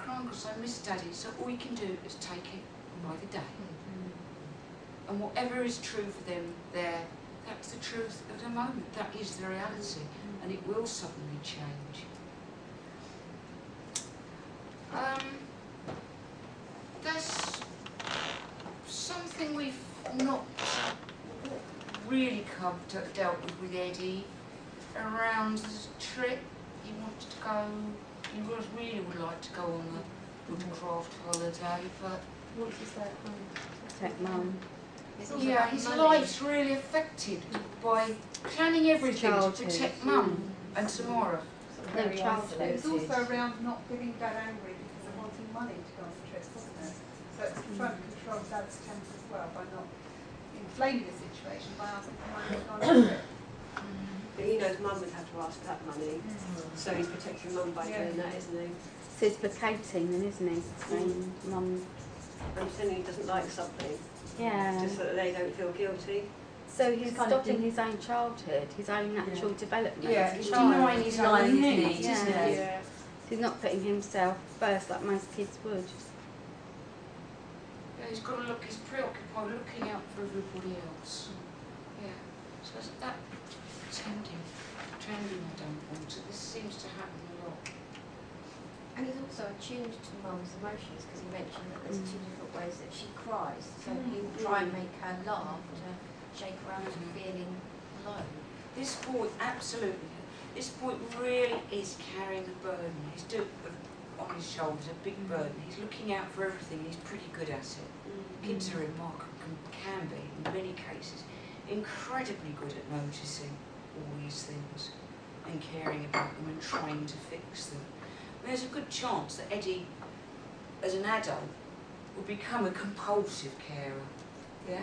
crying because I miss Daddy. So all you can do is take it by the day. And whatever is true for them there, that's the truth of the moment. That is the reality. And it will suddenly change. There's something we've not really dealt with Eddie around the trip. He wants to go, he really would like to go on a woodcraft holiday, but... What does that Protect Mum. Yeah, his life's really affected by planning everything to protect Mum and tomorrow. Very isolated. It's also around not getting Dad angry because of wanting money to go on the trips, wasn't it? So it's trying to control Dad's temper as well by not inflaming the situation by asking for money to go on the trip. But he knows Mum would have to ask that money, so he's protecting Mum by doing that, isn't he? So he's placating then, isn't he? Between Mum. And pretending he doesn't like something, Yeah. just so that they don't feel guilty. So he's stopping his own childhood, his own natural development. Yeah, as a he's child. denying his own needs, Yeah. isn't he? Yeah. So he's not putting himself first like most kids would. Yeah, he's got to look, he's preoccupied looking out for everybody else. Yeah, so that trending I don't want to. This seems to happen a lot. And he's also attuned to Mum's emotions because he mentioned that there's two different ways that she cries. So he will try and make her laugh to shake her out of feeling alone. This boy, absolutely, this boy really is carrying a burden. He's on his shoulders a big burden. He's looking out for everything. He's pretty good at it. Kids are remarkable, can be in many cases, incredibly good at noticing all these things and caring about them and trying to fix them. There's a good chance that Eddie, as an adult, will become a compulsive carer. Yeah.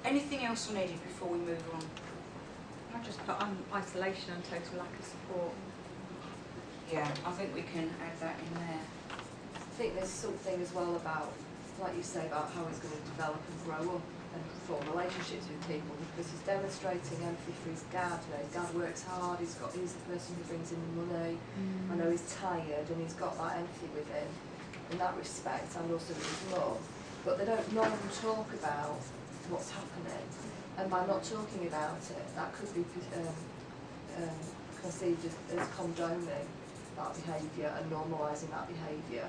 Anything else on Eddie before we move on? I just put on isolation and total lack of support. Yeah, I think we can add that in there. I think there's something as well about, like you say, about how he's going to develop and grow up and form relationships with people, because he's demonstrating empathy for his dad. You know, his dad works hard, he's the person who brings in the money. I know he's tired and he's got that empathy with him in that respect, and also with his mum. But they don't none of them talk about what's happening, and by not talking about it, that could be conceived as condoning that behaviour and normalising that behaviour,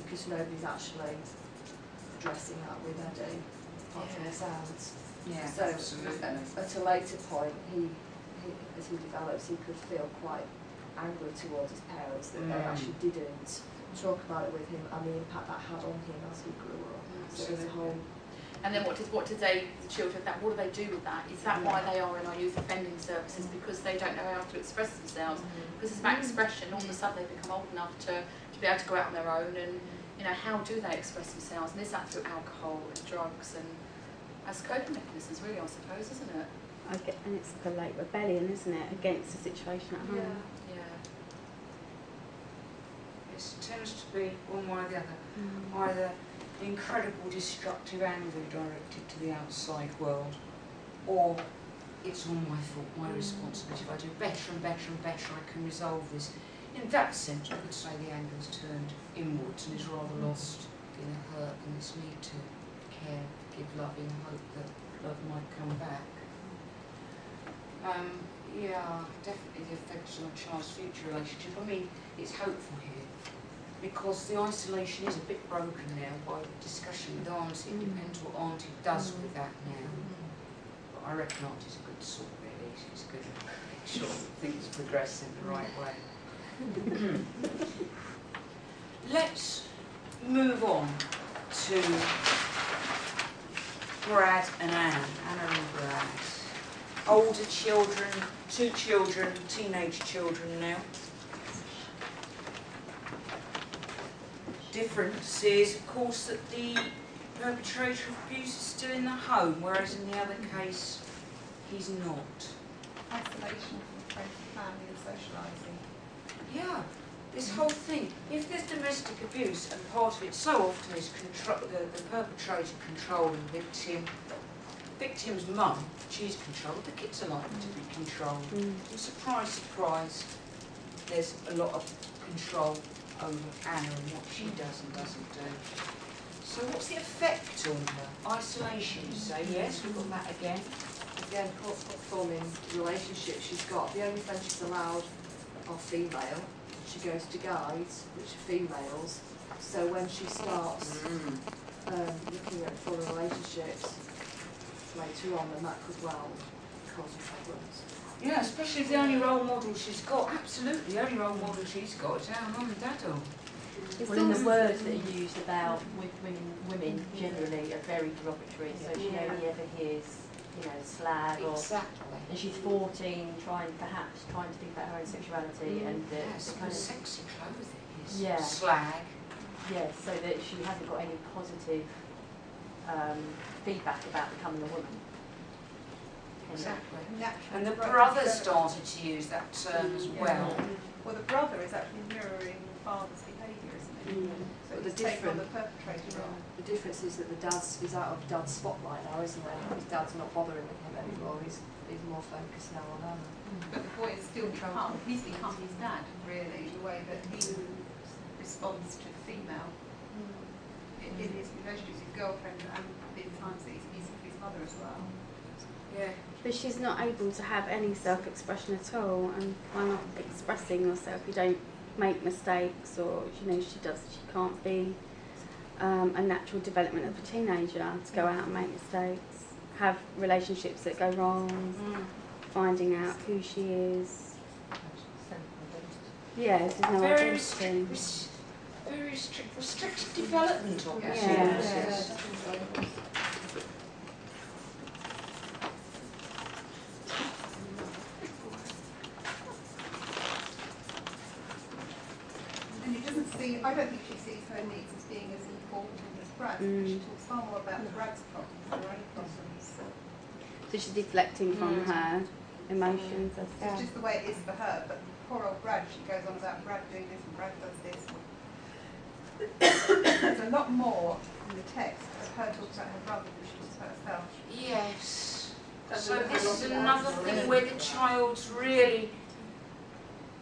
because nobody's actually addressing that with Eddie, apart from the sounds. Yeah, so absolutely. At a later point, he as he develops, he could feel quite angry towards his parents that they actually didn't talk about it with him and the impact that had on him as he grew up. So there's a whole. And then what do they, the children, what do they do with that? Is that why they are in our youth offending services? Because they don't know how to express themselves? Because it's about expression. All of a sudden they become old enough to be able to go out on their own, and you know, how do they express themselves? And is that through alcohol and drugs and as coping mechanisms, really, I suppose, isn't it? And it's like a late rebellion, isn't it, against the situation at home? Yeah. It tends to be one way or the other. Either incredible destructive anger directed to the outside world, or it's all my fault, my responsibility. If I do better and better and better, I can resolve this. In that sense, I could say the anger has turned inwards and is rather lost in the hurt and this need to care, give love in hope that love might come back. Yeah, definitely the effects on a child's future relationship. I mean, it's hopeful here, because the isolation is a bit broken now by discussion with Auntie. It depends what Auntie does with that now. But I reckon Auntie's a good sort, really. She's good at making sure that things progress in the right way. Let's move on to Brad and Anna. Anna and Brad. Older children, 2 children, teenage children now. Difference is, of course, that the perpetrator of abuse is still in the home, whereas in the other case, he's not. Isolation from family and socialising. Yeah, this whole thing. If there's domestic abuse, and part of it so often is the perpetrator controlling the victim, victim's mum, she's controlled, the kids are likely to be controlled. And surprise, surprise, there's a lot of control over Anna and what she does and doesn't do. So what's the effect on her? Isolation, you say? Yes, we've got that again. Again, forming relationships. She's got, the only friends she's allowed are female. She goes to guides, which are females. So when she starts looking at foreign relationships later on, then that could well cause her problems. Yeah, especially if the only role model she's got, absolutely, the only role model she's got is how mum and dad are. Well, in the words that are used about women generally are very derogatory, so she only ever hears, you know, slag or... Exactly. And she's 14, trying to think about her own sexuality and Yes, kind of sexy clothing is Yeah. slag. yeah, so that she hasn't got any positive feedback about becoming a woman. Exactly. Naturally, And the right, brother so- started to use that term as well. Well, the brother is actually mirroring the father's behaviour, isn't it? So But he's the taking on the different- perpetrator role. The difference is that the dad's is out of dad's spotlight now, isn't he? His dad's not bothering with him anymore. He's more focused now on Anna. But the boy has still become, he's become his dad, really, the way that he responds to the female in his relationships, his girlfriend, and the times that he's his mother as well. Yeah. But she's not able to have any self-expression at all, and by not expressing yourself, you don't make mistakes, or she can't be a natural development of a teenager to go out and make mistakes, have relationships that go wrong, finding out who she is. Yeah, there's no Very identity. restricted development, I guess. Yeah. Yes. And it doesn't see, I don't think she sees her needs as being as important as Brad's. She talks far more about Brad's problems, her own problems. So she's deflecting from her emotions. It's just the way it is for her, but poor old Brad, she goes on about Brad doing this and Brad does this. There's a lot more in the text of her talking about her brother than she talks about herself. Yes. So this is another thing where the child's really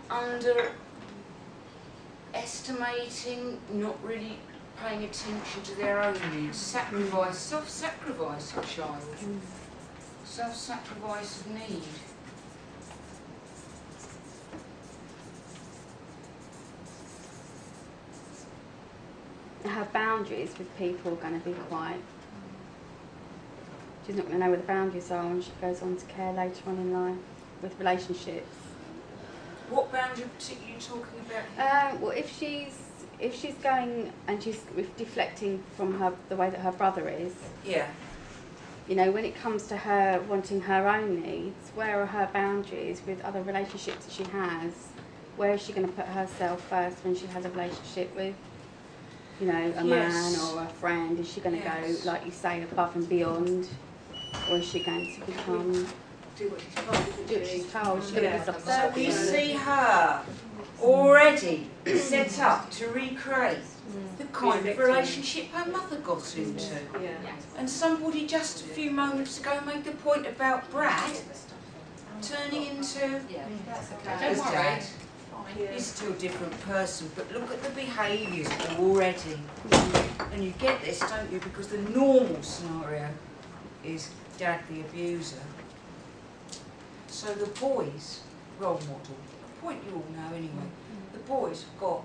underestimating, not really paying attention to their own needs. Self-sacrifice a child. Self-sacrifice of need. Her boundaries with people are going to be quite... She's not going to know where the boundaries are when she goes on to care later on in life with relationships. What boundary particularly are you talking about here? Well, if she's going and she's deflecting from the way that her brother is, Yeah. when it comes to her wanting her own needs, where are her boundaries with other relationships that she has? Where is she going to put herself first when she has a relationship with, a man or a friend? Is she going to go, like you say, above and beyond? Or is she going to become... Do what she's told, isn't Do what she's told? She's going to be So subservient. we see her already set up to recreate the kind of relationship her mother got into. Yeah. And somebody just a few moments ago made the point about Brad turning into his dad. He's still a different person, but look at the behaviours already. And you get this, don't you? Because the normal scenario is dad the abuser. So the boys, role model, a point you all know anyway, the boys have got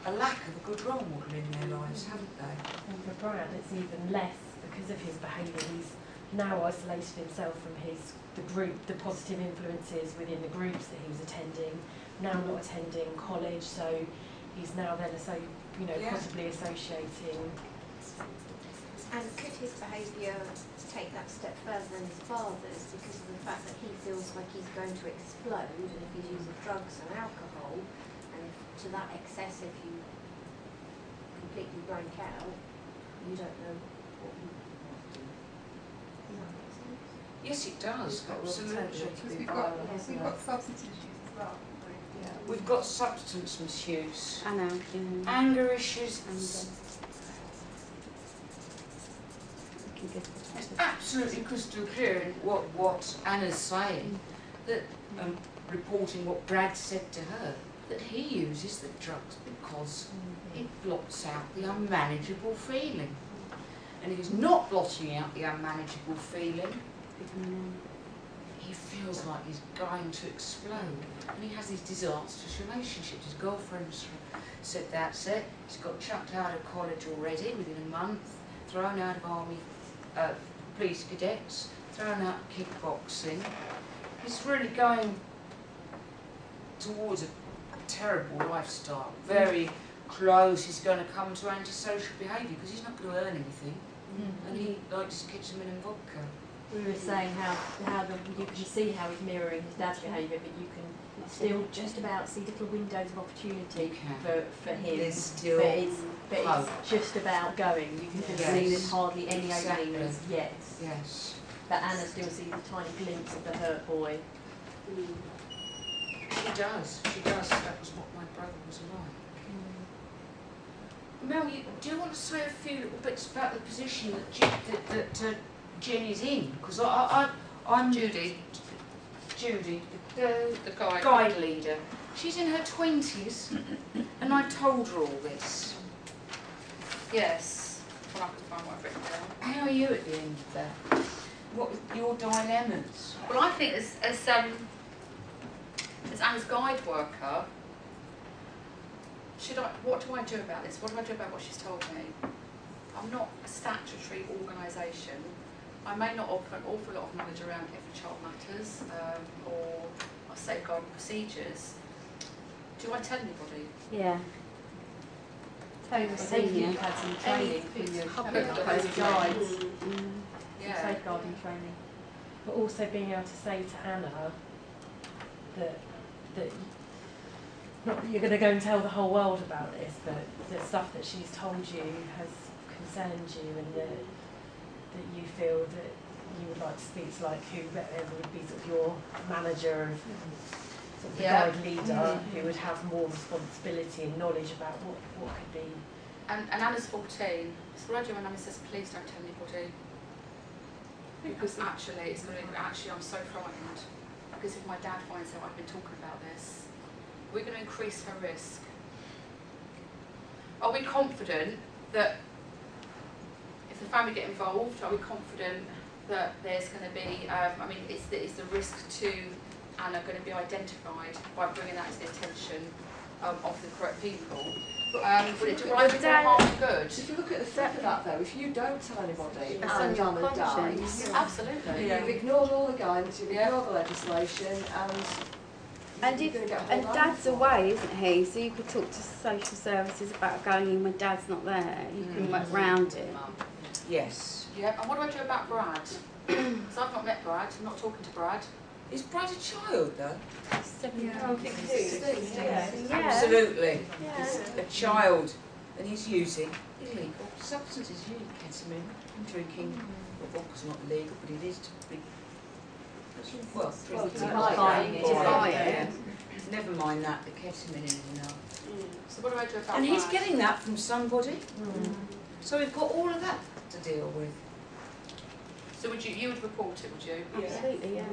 a lack of a good role model in their lives, haven't they? And for Brad, it's even less because of his behaviour. He's now isolated himself from the group, the positive influences within the groups that he was attending, now not attending college, so he's now then possibly associating. And could his behaviour take that step further than his father's because of the fact that he feels like he's going to explode, and if he's using drugs and alcohol, and to that excess, if you completely blank out, you don't know what you want to do. Does that make sense? Yes, it does, absolutely. Because we've got substance issues as well, haven't we? Yeah. We've got substance misuse, I know. anger issues, It's absolutely crystal clear in what Anna's saying, that reporting what Brad said to her, that he uses the drugs because it blots out the unmanageable feeling. And if he's not blotting out the unmanageable feeling, he feels like he's going to explode. And he has these disastrous relationships. His girlfriend's said that's it. He's got chucked out of college already within a month, thrown out of army, police cadets, thrown out of kickboxing. He's really going towards a terrible lifestyle. Very close. He's going to come to antisocial behaviour because he's not going to earn anything. And he likes ketamine and vodka. We were saying how you can see how he's mirroring his dad's behaviour, but you can still just about see little windows of opportunity for him. There's still but it's just about going. You can just see there's hardly any openings yet. Yes. But Anna still sees a tiny glimpse of the hurt boy. She does. She does. That was what my brother was like. Mel, do you want to say a few little bits about the position that Jen is in? Because I'm Judy, the guide leader. She's in her 20s, and I told her all this. Yes. Well, I can find what I've written down. How are you at the end of that? What are your dilemmas? Well, I think as Anna's guide worker, what do I do about this? What do I do about what she's told me? I'm not a statutory organisation. I may not offer an awful lot of knowledge around Every Child Matters or our safeguarding procedures. Do I tell anybody? Yeah. I think you've had some training from your guides, safeguarding training. But also being able to say to Anna that not that you're going to go and tell the whole world about this, but the stuff that she's told you has concerned you, and that you feel that you would like to speak to, like, whoever would be sort of your manager and sort of the guide leader, who would have more responsibility and knowledge about what could be. And Anna's 14. So what I do when Anna says, please don't tell anybody. Because actually, I'm so frightened. Because if my dad finds out I've been talking about this, we're going to increase her risk. Are we confident that if the family get involved, are we confident that there's going to be, is the risk to Anna going to be identified by bringing that to the attention of the correct people? Would it drive more harm than good? If you look at the flip of that though, if you don't tell anybody That's and on your Anna dies, Absolutely. you've ignored all the guidance, you've ignored the legislation, And Dad's away, isn't he? So you could talk to social services about going in when Dad's not there. You can work round it. Yes. Yeah, and what do I do about Brad? Because I've not met Brad, I'm not talking to Brad. Is Brad a child though? 16. Absolutely. Yeah. He's a child, and he's using illegal substances, using ketamine and drinking. Well, vodka's not illegal, but it is to be. Well, buying it. Never mind that, the ketamine is enough. So what do I do about And Brad? he's getting that from somebody. So we've got all of that to deal with. So you would report it, would you? Absolutely, yeah.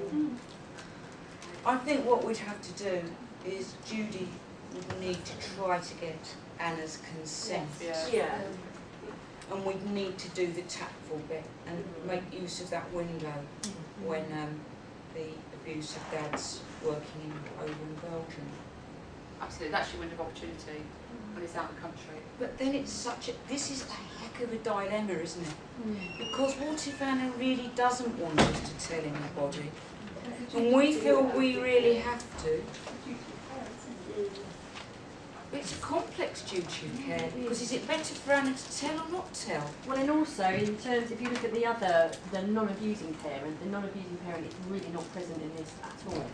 I think what we'd have to do is Judy would need to try to get Anna's consent. Yeah. And we'd need to do the tactful bit and make use of that window when the abusive dad's working over in Belgium. Absolutely, that's your window of opportunity when he's out of the country. But then it's this is a heck of a dilemma, isn't it? Because what if Anna really doesn't want us to tell anybody? And we feel we really have to. It's a complex duty of care, because is it better for Anna to tell or not tell? Well, and also in terms, if you look at the non-abusing parent is really not present in this at all.